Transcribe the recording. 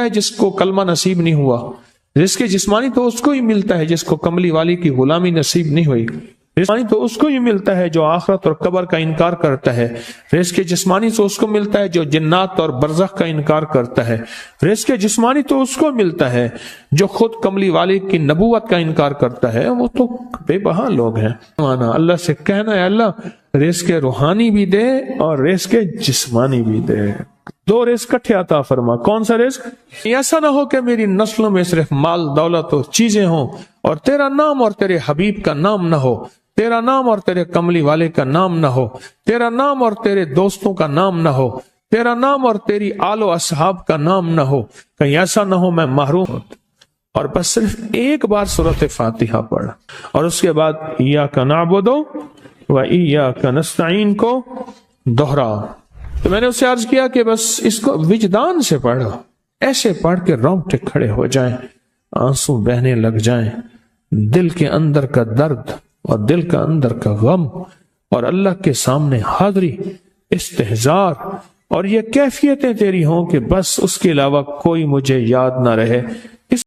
ملتا ہے جس کو کلمہ نصیب نہیں ہوا، رزق جسمانی تو اس کو ہی ملتا ہے جس کو کملی والی کی غلامی نصیب نہیں ہوئی، جسمانی تو اس کو ہی ملتا ہے جو آخرت اور قبر کا انکار کرتا ہے، رزق جسمانی تو اس کو ملتا ہے جو جنات اور برزخ کا انکار کرتا ہے، رزق جسمانی تو اس کو ملتا ہے جو خود کملی والی کی نبوت کا انکار کرتا ہے، وہ تو بے بہا لوگ ہیں۔ اللہ سے کہنا ہے اللہ رزق روحانی بھی دے اور رزق جسمانی بھی دے، دو رزق کٹھے عطا فرما۔ کون سا رزق؟ ایسا نہ ہو کہ میری نسلوں میں صرف مال دولت اور چیزیں ہوں اور تیرا نام اور تیرے حبیب کا نام نہ ہو، تیرا نام اور تیرے کملی والے کا نام نہ ہو، تیرا نام اور تیرے دوستوں کا نام نہ ہو، تیرا نام اور تیری آل و اصحاب کا نام نہ ہو، کہیں ایسا نہ ہو میں محروم ہوں۔ اور بس صرف ایک بار سورۃ فاتحہ پڑھ اور اس کے بعد ایاک نعبد و ایاک نستعین کو دوہرا۔ تو میں نے اس سے عرض کیا کہ بس اس کو وجدان سے پڑھو، ایسے پڑھ کے رونگٹے کھڑے ہو جائیں، آنسو بہنے لگ جائیں، دل کے اندر کا درد اور دل کا اندر کا غم اور اللہ کے سامنے حاضری، استحضار اور یہ کیفیتیں تیری ہوں کہ بس اس کے علاوہ کوئی مجھے یاد نہ رہے۔